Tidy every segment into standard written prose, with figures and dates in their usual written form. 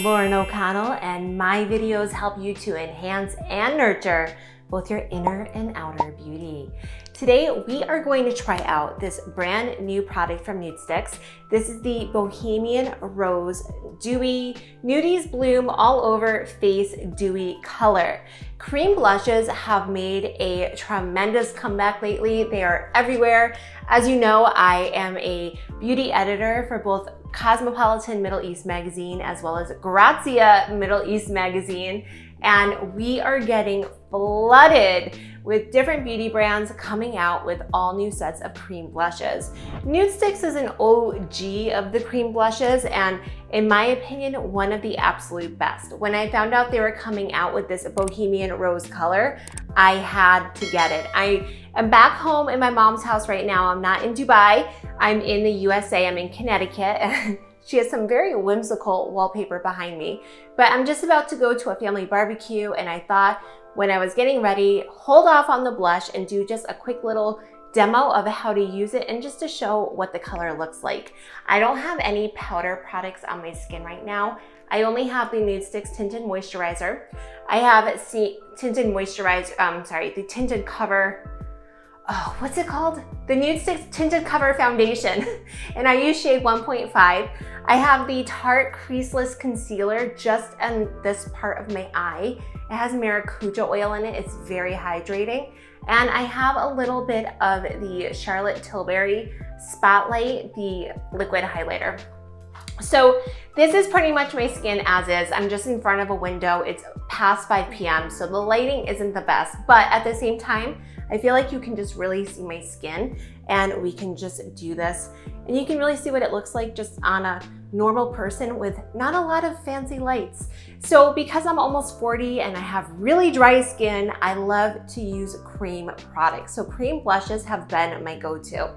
Lauren O'Connell, and my videos help you to enhance and nurture both your inner and outer beauty. Today, we are going to try out this brand new product from Nudestix. This is the Bohemian Rose Dewy Nudies Bloom All Over Face Dewy Color. Cream blushes have made a tremendous comeback lately. They are everywhere. As you know, I am a beauty editor for both Cosmopolitan Middle East Magazine as well as Grazia Middle East Magazine, and we are getting flooded with different beauty brands coming out with all new sets of cream blushes. Nudestix is an OG of the cream blushes, and in my opinion, one of the absolute best. When I found out they were coming out with this Bohemian Rose color, I had to get it. I am back home in my mom's house right now. I'm not in Dubai. I'm in the USA. I'm in Connecticut. And she has some very whimsical wallpaper behind me. But I'm just about to go to a family barbecue, and I thought when I was getting ready, hold off on the blush and do just a quick little demo of how to use it and just to show what the color looks like. I don't have any powder products on my skin right now. I only have the Nudestix Tinted Moisturizer. I have tinted moisturizer, the tinted cover, what's it called? The Nudestix Tinted Cover Foundation, and I use shade 1.5. I have the Tarte Creaseless Concealer just on this part of my eye. It has maracuja oil in it. It's very hydrating. And I have a little bit of the Charlotte Tilbury Spotlight, the liquid highlighter. So this is pretty much my skin as is. I'm just in front of a window. It's past 5 p.m. so the lighting isn't the best, but at the same time, I feel like you can just really see my skin, and we can just do this. And you can really see what it looks like just on a normal person with not a lot of fancy lights. So because I'm almost 40 and I have really dry skin, I love to use cream products. So cream blushes have been my go-to.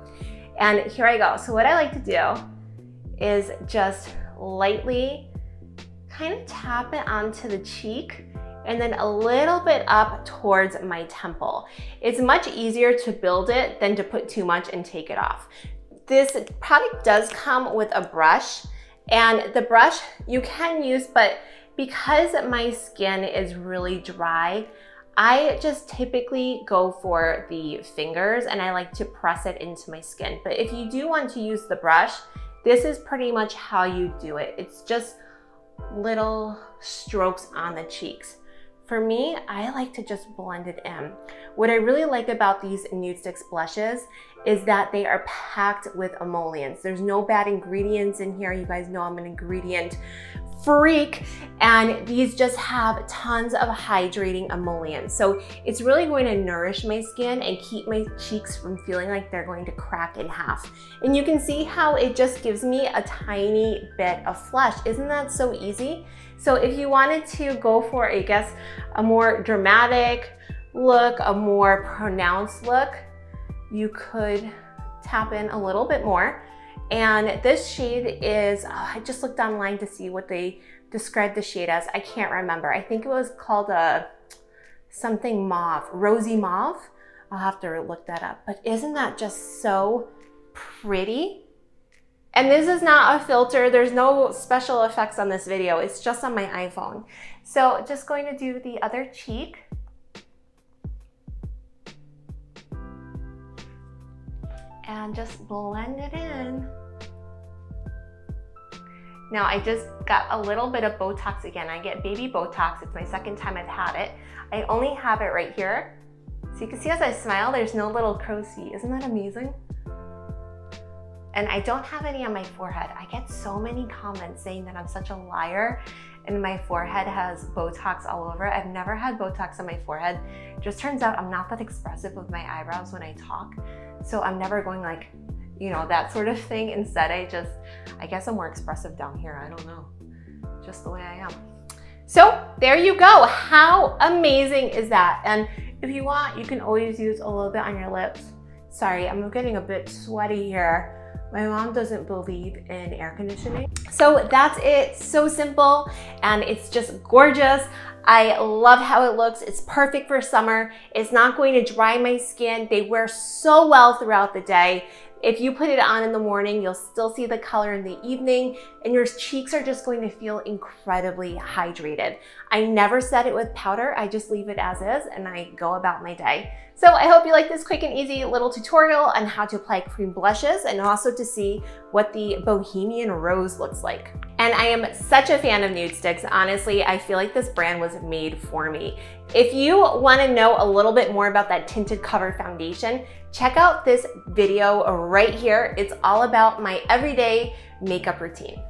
And here I go. So what I like to do is just lightly kind of tap it onto the cheek and then a little bit up towards my temple. It's much easier to build it than to put too much and take it off. This product does come with a brush, and the brush you can use, but because my skin is really dry, I just typically go for the fingers and I like to press it into my skin. But if you do want to use the brush, this is pretty much how you do it. It's just little strokes on the cheeks. For me, I like to just blend it in. What I really like about these Nudestix blushes is that they are packed with emollients. There's no bad ingredients in here. You guys know I'm an ingredient freak, and these just have tons of hydrating emollients. So it's really going to nourish my skin and keep my cheeks from feeling like they're going to crack in half. And you can see how it just gives me a tiny bit of flush. Isn't that so easy? So if you wanted to go for, I guess, a more dramatic look, a more pronounced look, you could tap in a little bit more. And this shade is, I just looked online to see what they described the shade as. I can't remember. I think it was called something mauve, rosy mauve. I'll have to look that up. But isn't that just so pretty? And this is not a filter. There's no special effects on this video. It's just on my iPhone. So just going to do the other cheek. And just blend it in. Now I just got a little bit of Botox again. I get baby Botox. It's my second time I've had it. I only have it right here. So you can see as I smile, there's no little crow's feet. Isn't that amazing? And I don't have any on my forehead. I get so many comments saying that I'm such a liar and my forehead has Botox all over. I've never had Botox on my forehead. Just turns out I'm not that expressive with my eyebrows when I talk. So I'm never going like, you know, that sort of thing. Instead, I guess I'm more expressive down here. I don't know, just the way I am. So there you go. How amazing is that? And if you want, you can always use a little bit on your lips. Sorry, I'm getting a bit sweaty here. My mom doesn't believe in air conditioning. So that's it, so simple, and it's just gorgeous. I love how it looks. It's perfect for summer. It's not going to dry my skin. They wear so well throughout the day. If you put it on in the morning, you'll still see the color in the evening, and your cheeks are just going to feel incredibly hydrated. I never set it with powder. I just leave it as is and I go about my day. So I hope you like this quick and easy little tutorial on how to apply cream blushes and also to see what the Bohemian Rose looks like. And I am such a fan of Nudestix. Honestly, I feel like this brand was made for me. If you want to know a little bit more about that tinted cover foundation, check out this video right here. It's all about my everyday makeup routine.